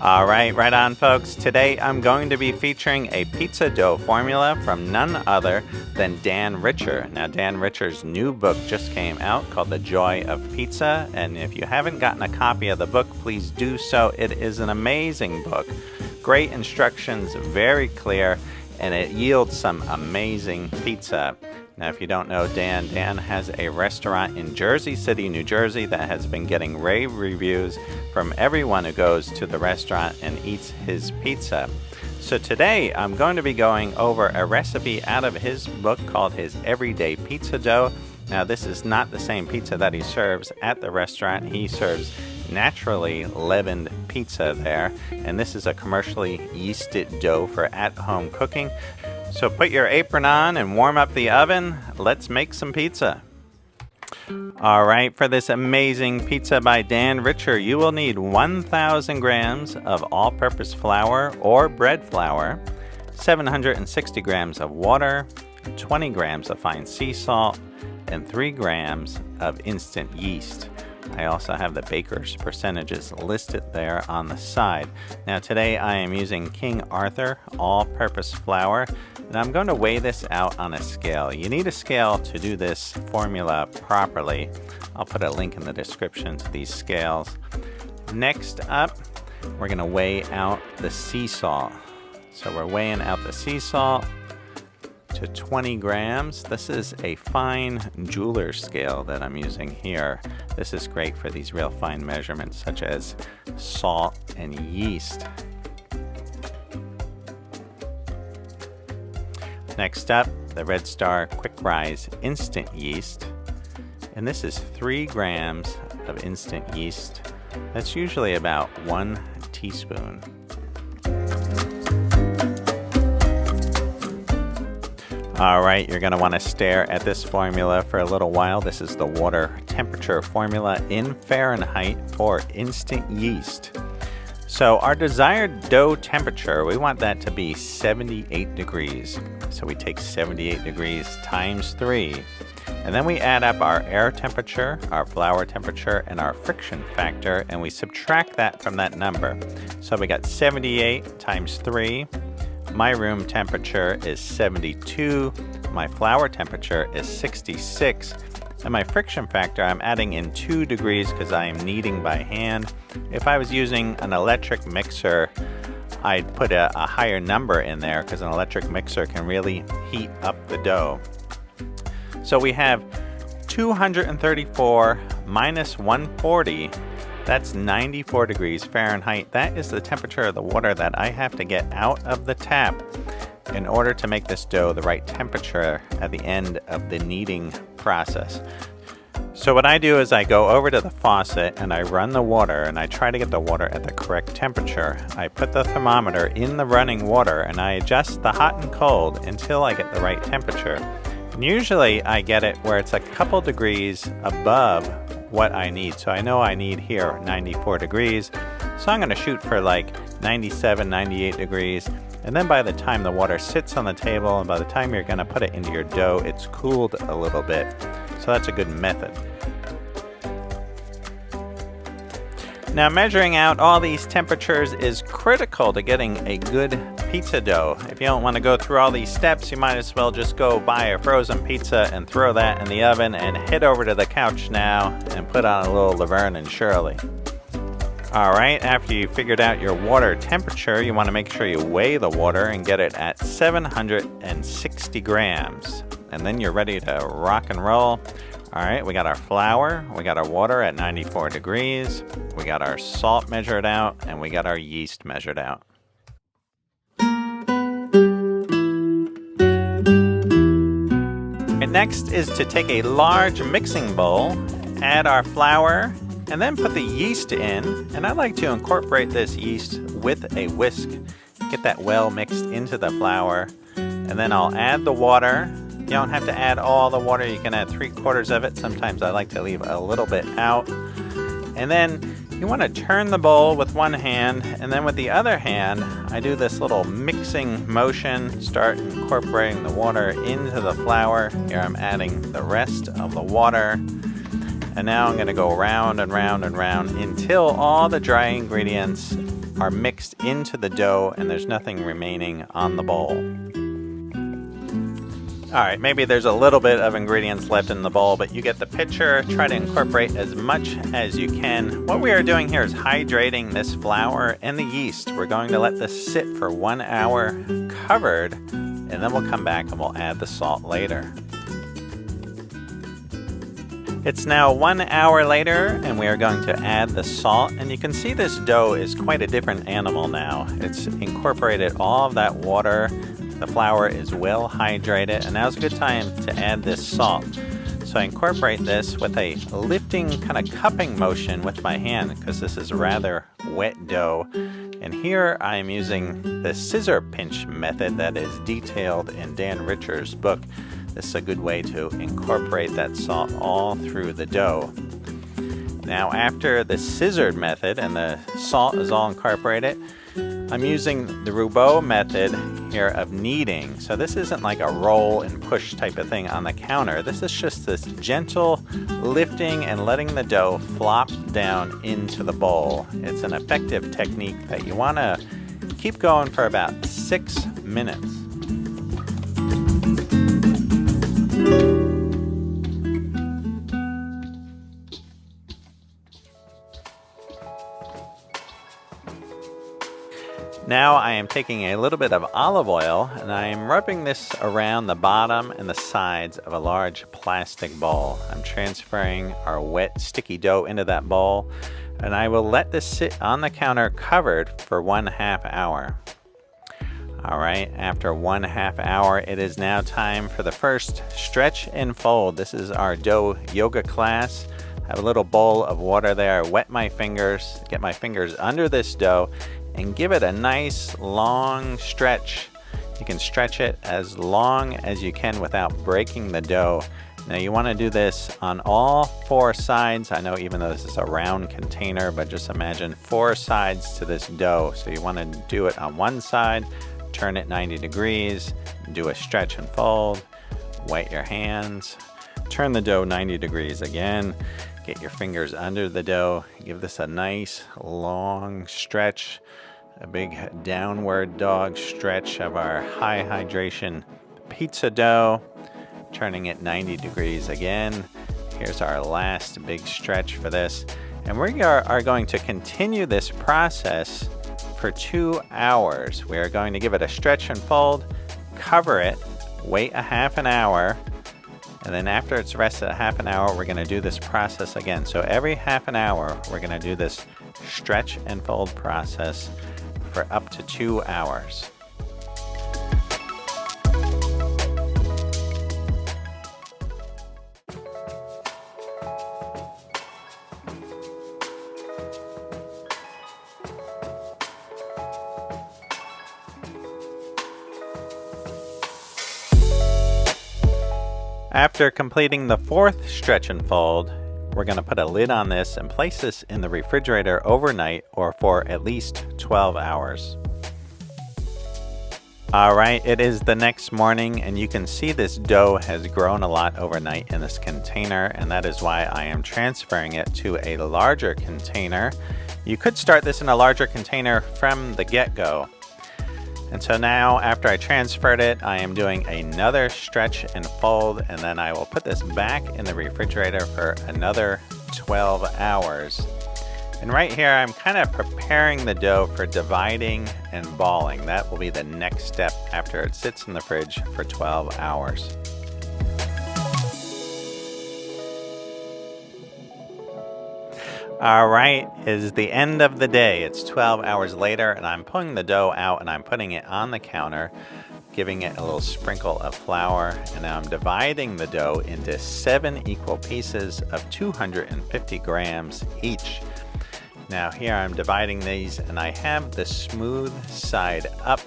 Right on, folks. Today I'm going to be featuring a pizza dough formula from none other than Dan Richer. Now, Dan Richer's new book just came out called The Joy of Pizza, and if you haven't gotten a copy of the book, please do so. It is an amazing book. Great instructions, very clear, and it yields some amazing pizza. Now, if you don't know Dan has a restaurant in Jersey City, New Jersey that has been getting rave reviews from everyone who goes to the restaurant and eats his pizza. So today I'm going to be going over a recipe out of his book called his Everyday Pizza Dough. Now, this is not the same pizza that he serves at the restaurant. He serves naturally leavened pizza there, and this is a commercially yeasted dough for at-home cooking. So put your apron on and warm up the oven. Let's make some pizza. Alright, for this amazing pizza by Dan Richer, you will need 1,000 grams of all-purpose flour or bread flour, 760 grams of water, 20 grams of fine sea salt, and 3 grams of instant yeast. I also have the baker's percentages listed there on the side. Now today I am using King Arthur all-purpose flour, and I'm going to weigh this out on a scale. You need a scale to do this formula properly. I'll put a link in the description to these scales. Next up, we're going to weigh out the sea salt. So we're weighing out the sea salt to 20 grams. This is a fine jeweler's scale that I'm using here. This is great for these real fine measurements such as salt and yeast. Next up, the Red Star Quick Rise Instant Yeast. And this is 3 grams of instant yeast. That's usually about 1 teaspoon. Alright, you're going to want to stare at this formula for a little while. This is the water temperature formula in Fahrenheit for instant yeast. So our desired dough temperature, we want that to be 78 degrees. So we take 78 degrees times 3. And then we add up our air temperature, our flour temperature, and our friction factor, and we subtract that from that number. So we got 78 times 3. My room temperature is 72, my flour temperature is 66, and my friction factor, I'm adding in 2 degrees because I am kneading by hand. If I was using an electric mixer, I'd put a higher number in there because an electric mixer can really heat up the dough. So we have 234 minus 140. That's 94 degrees Fahrenheit. That is the temperature of the water that I have to get out of the tap in order to make this dough the right temperature at the end of the kneading process. So what I do is I go over to the faucet and I run the water, and I try to get the water at the correct temperature. I put the thermometer in the running water and I adjust the hot and cold until I get the right temperature. And usually I get it where it's a couple degrees above what I need. So I know I need here 94 degrees. So I'm going to shoot for like 97, 98 degrees. And then by the time the water sits on the table and by the time you're going to put it into your dough, it's cooled a little bit. So that's a good method. Now, measuring out all these temperatures is critical to getting a good pizza dough. If you don't want to go through all these steps, you might as well just go buy a frozen pizza and throw that in the oven and head over to the couch now and put on a little Laverne and Shirley. Alright, after you figured out your water temperature, you want to make sure you weigh the water and get it at 760 grams. And then you're ready to rock and roll. Alright, we got our flour, we got our water at 94 degrees, we got our salt measured out, and we got our yeast measured out. And next is to take a large mixing bowl, add our flour, and then put the yeast in. And I like to incorporate this yeast with a whisk, get that well mixed into the flour, and then I'll add the water. You don't have to add all the water, you can add 3/4 of it. Sometimes I like to leave a little bit out. And then you want to turn the bowl with one hand, and then with the other hand, I do this little mixing motion, start incorporating the water into the flour. Here I'm adding the rest of the water. And now I'm going to go round and round and round until all the dry ingredients are mixed into the dough and there's nothing remaining on the bowl. Alright, maybe there's a little bit of ingredients left in the bowl, but you get the picture. Try to incorporate as much as you can. What we are doing here is hydrating this flour and the yeast. We're going to let this sit for 1 hour covered, and then we'll come back and we'll add the salt later. It's now 1 hour later, and we are going to add the salt, and you can see this dough is quite a different animal now. It's incorporated all of that water. The flour is well hydrated, and now's a good time to add this salt. So I incorporate this with a lifting kind of cupping motion with my hand because this is rather wet dough. And here I am using the scissor pinch method that is detailed in Dan Richer's book. This is a good way to incorporate that salt all through the dough. Now after the scissored method and the salt is all incorporated, I'm using the Rouleau method here of kneading. So this isn't like a roll and push type of thing on the counter. This is just this gentle lifting and letting the dough flop down into the bowl. It's an effective technique that you want to keep going for about 6 minutes. Now I am taking a little bit of olive oil and I am rubbing this around the bottom and the sides of a large plastic bowl. I'm transferring our wet sticky dough into that bowl, and I will let this sit on the counter covered for 1/2 hour. Alright, after 1/2 hour, it is now time for the first stretch and fold. This is our dough yoga class. I have a little bowl of water there. I wet my fingers, get my fingers under this dough, and give it a nice long stretch. You can stretch it as long as you can without breaking the dough. Now you want to do this on all 4 sides. I know even though this is a round container, but just imagine 4 sides to this dough. So you want to do it on one side, turn it 90 degrees, do a stretch and fold, wet your hands, turn the dough 90 degrees again, get your fingers under the dough, give this a nice long stretch, a big downward dog stretch of our high hydration pizza dough, turning it 90 degrees again. Here's our last big stretch for this. And we are going to continue this process for 2 hours. We are going to give it a stretch and fold, cover it, wait a half an hour, and then after it's rested a half an hour, we're going to do this process again. So every half an hour, we're going to do this stretch and fold process for up to 2 hours. After completing the 4th stretch and fold, we're going to put a lid on this and place this in the refrigerator overnight or for at least 12 hours. Alright, it is the next morning and you can see this dough has grown a lot overnight in this container, and that is why I am transferring it to a larger container. You could start this in a larger container from the get-go. And so now, after I transferred it, I am doing another stretch and fold, and then I will put this back in the refrigerator for another 12 hours. And right here, I'm kind of preparing the dough for dividing and balling. That will be the next step after it sits in the fridge for 12 hours. Alright, it is the end of the day. It's 12 hours later and I'm pulling the dough out and I'm putting it on the counter, giving it a little sprinkle of flour, and now I'm dividing the dough into 7 equal pieces of 250 grams each. Now here I'm dividing these and I have the smooth side up.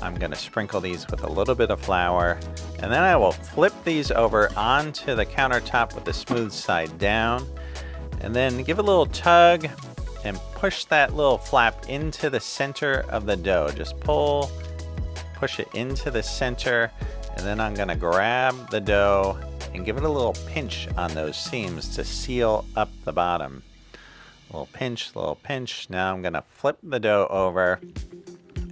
I'm going to sprinkle these with a little bit of flour, and then I will flip these over onto the countertop with the smooth side down. And then give a little tug and push that little flap into the center of the dough. Just push it into the center, and then I'm gonna grab the dough and give it a little pinch on those seams to seal up the bottom. Little pinch, little pinch. Now I'm gonna flip the dough over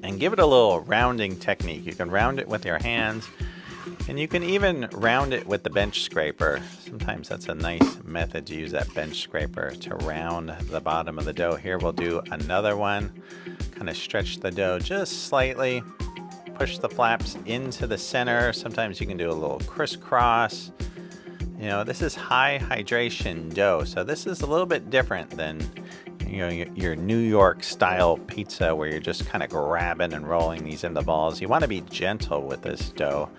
and give it a little rounding technique. You can round it with your hands, and you can even round it with the bench scraper. Sometimes that's a nice method to use, that bench scraper, to round the bottom of the dough. Here we'll do another one. Kind of stretch the dough just slightly. Push the flaps into the center. Sometimes you can do a little crisscross. You know, this is high hydration dough, so this is a little bit different than, you know, your New York style pizza where you're just kind of grabbing and rolling these into balls. You want to be gentle with this dough.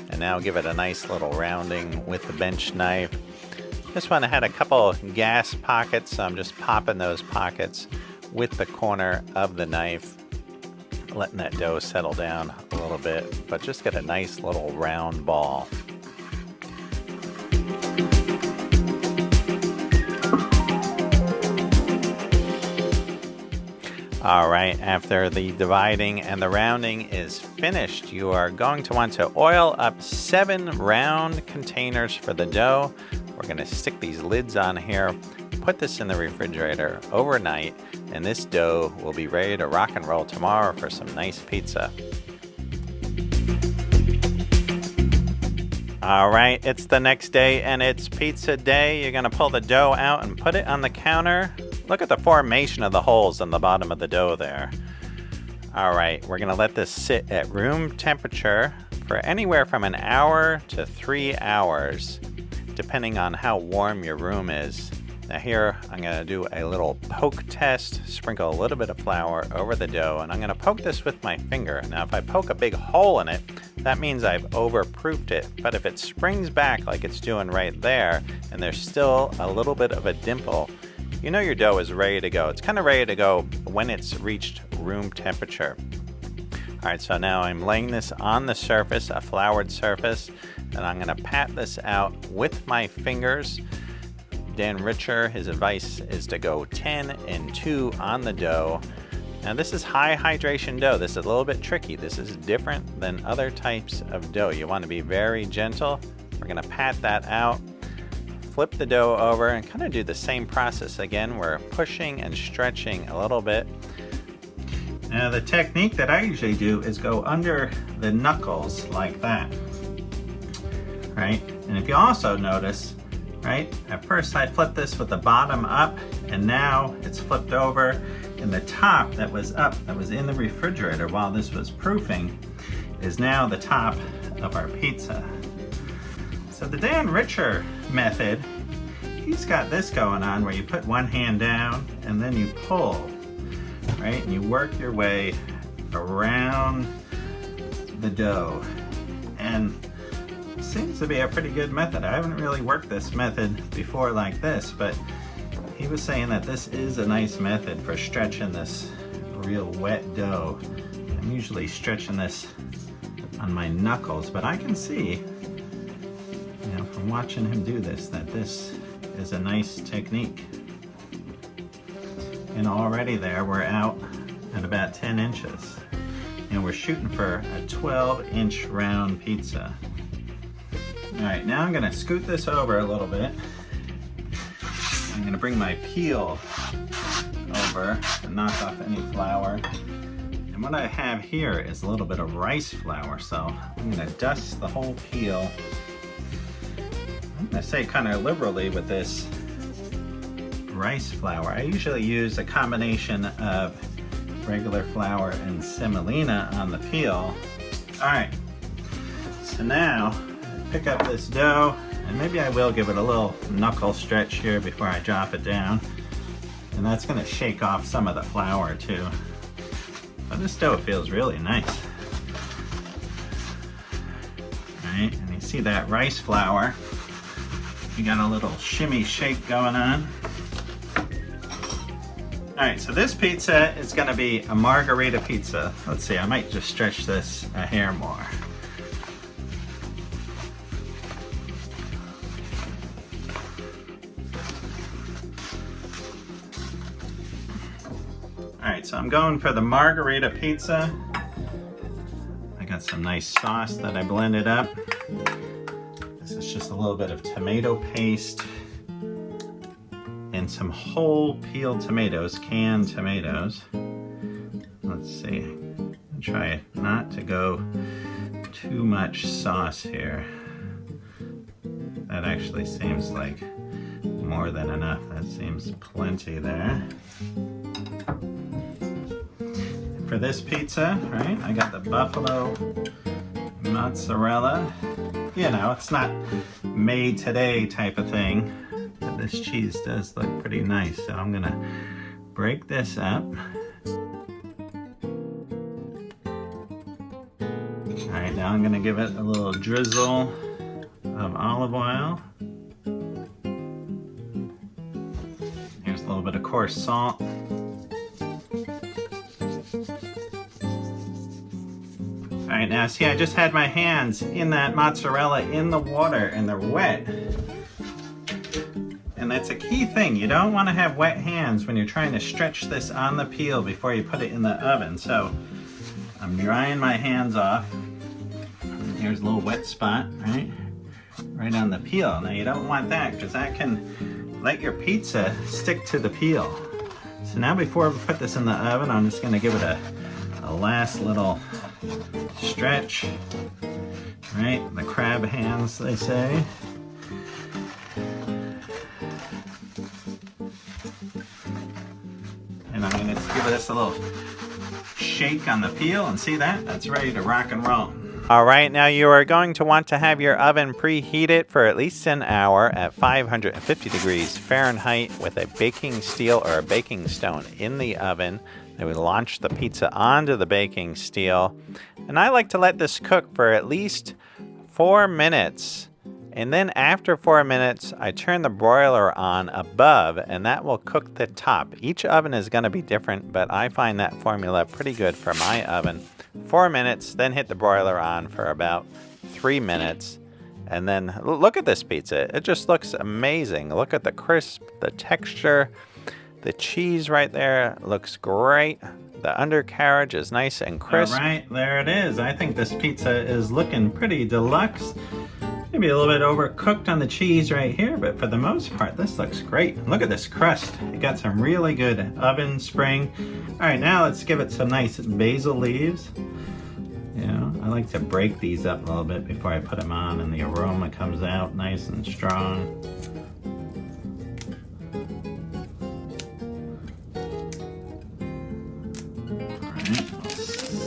And now give it a nice little rounding with the bench knife. This one had a couple gas pockets, so I'm just popping those pockets with the corner of the knife, letting that dough settle down a little bit, but just get a nice little round ball. All right, after the dividing and the rounding is finished, you are going to want to oil up 7 round containers for the dough. We're going to stick these lids on here, put this in the refrigerator overnight, and this dough will be ready to rock and roll tomorrow for some nice pizza. All right, it's the next day and it's pizza day. You're gonna pull the dough out and put it on the counter. Look at the formation of the holes in the bottom of the dough there. All right, we're gonna let this sit at room temperature for anywhere from an hour to 3 hours, depending on how warm your room is. Now here, I'm gonna do a little poke test, sprinkle a little bit of flour over the dough, and I'm gonna poke this with my finger. Now if I poke a big hole in it, that means I've overproofed it. But if it springs back like it's doing right there, and there's still a little bit of a dimple, you know your dough is ready to go. It's kind of ready to go when it's reached room temperature. All right, so now I'm laying this on the surface, a floured surface, and I'm gonna pat this out with my fingers. Dan Richer, his advice is to go 10 and 2 on the dough. Now this is high hydration dough. This is a little bit tricky. This is different than other types of dough. You want to be very gentle. We're gonna pat that out, flip the dough over, and kind of do the same process again. We're pushing and stretching a little bit. Now the technique that I usually do is go under the knuckles like that, right? And if you also notice, right, at first I flipped this with the bottom up, and now it's flipped over, and the top that was up, that was in the refrigerator while this was proofing, is now the top of our pizza. So the Dan Richer method, he's got this going on where you put one hand down and then you pull, right? And you work your way around the dough. And it seems to be a pretty good method. I haven't really worked this method before like this, but he was saying that this is a nice method for stretching this real wet dough. I'm usually stretching this on my knuckles, but I can see, you know, from watching him do this, that this is a nice technique. And already there, we're out at about 10 inches. And we're shooting for a 12-inch round pizza. All right, now I'm gonna scoot this over a little bit. I'm gonna bring my peel over to knock off any flour. And what I have here is a little bit of rice flour, so I'm gonna dust the whole peel. I'm gonna say kind of liberally with this rice flour. I usually use a combination of regular flour and semolina on the peel. All right, so now pick up this dough, and maybe I will give it a little knuckle stretch here before I drop it down. And that's gonna shake off some of the flour too. But this dough feels really nice. All right, and you see that rice flour, you got a little shimmy shake going on. All right, so this pizza is gonna be a margarita pizza. Let's see, I might just stretch this a hair more. All right, so I'm going for the margarita pizza. I got some nice sauce that I blended up. This is just a little bit of tomato paste and some whole peeled tomatoes, canned tomatoes. Let's see, try not to go too much sauce here. That actually seems like more than enough. That seems plenty there. For this pizza, right, I got the buffalo mozzarella. You know, it's not made today type of thing, but this cheese does look pretty nice. So I'm gonna break this up. All right, now I'm gonna give it a little drizzle of olive oil. Here's a little bit of coarse salt. All right, now see, I just had my hands in that mozzarella in the water and they're wet. And that's a key thing. You don't want to have wet hands when you're trying to stretch this on the peel before you put it in the oven. So I'm drying my hands off. And here's a little wet spot, right on the peel. Now you don't want that because that can let your pizza stick to the peel. So now before we put this in the oven, I'm just going to give it a last little stretch, right? The crab hands, they say. And I'm gonna give this a little shake on the peel, and see that? That's ready to rock and roll. All right, now you are going to want to have your oven preheated for at least an hour at 550 degrees Fahrenheit with a baking steel or a baking stone in the oven. Then we launch the pizza onto the baking steel. And I like to let this cook for at least 4 minutes. And then after 4 minutes, I turn the broiler on above, and that will cook the top. Each oven is going to be different, but I find that formula pretty good for my oven. 4 minutes, then hit the broiler on for about 3 minutes. And then look at this pizza. It just looks amazing. Look at the crisp, the texture. The cheese right there looks great. The undercarriage is nice and crisp. All right, there it is. I think this pizza is looking pretty deluxe. Maybe a little bit overcooked on the cheese right here, but for the most part, this looks great. Look at this crust. It got some really good oven spring. All right, now let's give it some nice basil leaves. You know, I like to break these up a little bit before I put them on, and the aroma comes out nice and strong.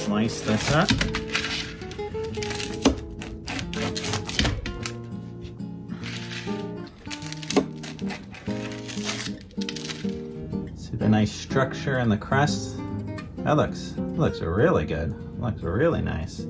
Slice this up. See the nice structure in the crust? That looks really good. Looks really nice.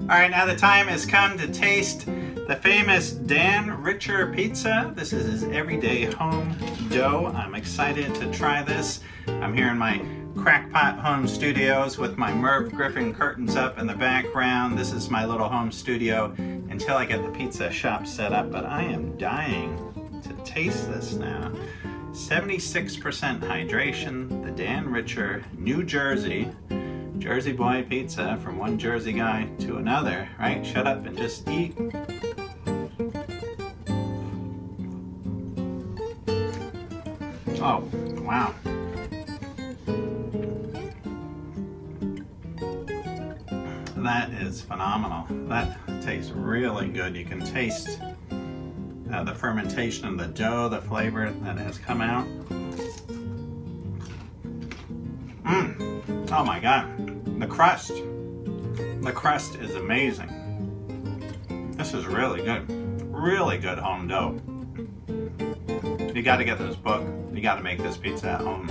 All right, now the time has come to taste the famous Dan Richer pizza. This is his everyday home dough. I'm excited to try this. I'm here in my Crackpot home studios with my Merv Griffin curtains up in the background. This is my little home studio until I get the pizza shop set up, but I am dying to taste this now. 76% hydration, the Dan Richer, New Jersey boy pizza, from one Jersey guy to another, right? Shut up and just eat. Oh, wow. That is phenomenal. That tastes really good. You can taste the fermentation of the dough, the flavor that has come out. Oh my God. The crust is amazing. This is really good. Really good home dough. You got to get this book. You got to make this pizza at home.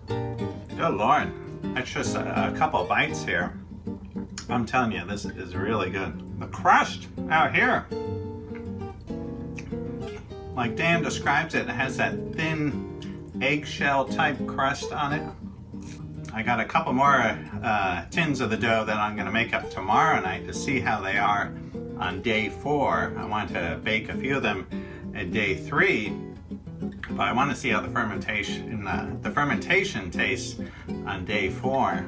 Good Lord. That's just a couple bites here. I'm telling you, this is really good. The crust out here, like Dan describes it, it has that thin eggshell type crust on it. I got a couple more tins of the dough that I'm going to make up tomorrow night to see how they are on day 4. I want to bake a few of them at day 3, but I want to see how the fermentation tastes on day 4.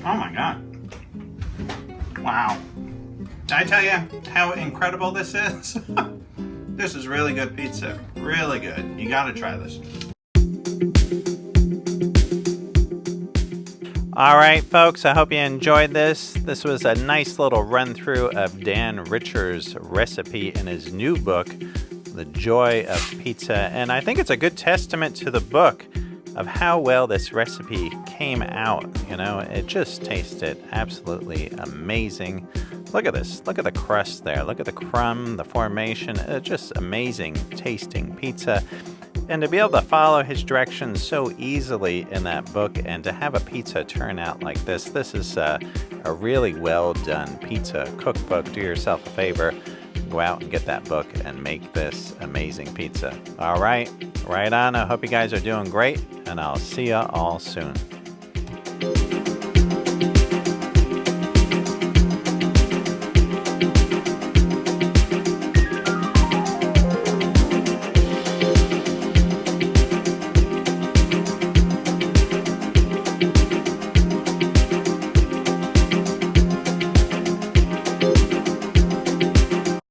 Oh my God. Wow. I tell you how incredible this is? This is really good pizza. Really good. You gotta try this. All right, folks, I hope you enjoyed this. This was a nice little run through of Dan Richer's recipe in his new book, The Joy of Pizza. And I think it's a good testament to the book of how well this recipe came out. You know, it just tasted absolutely amazing. Look at this. Look at the crust there. Look at the crumb, the formation. Just amazing tasting pizza. And to be able to follow his directions so easily in that book and to have a pizza turn out like this is a really well done pizza cookbook. Do yourself a favor. Go out and get that book and make this amazing pizza. All right, right on. I hope you guys are doing great, and I'll see you all soon.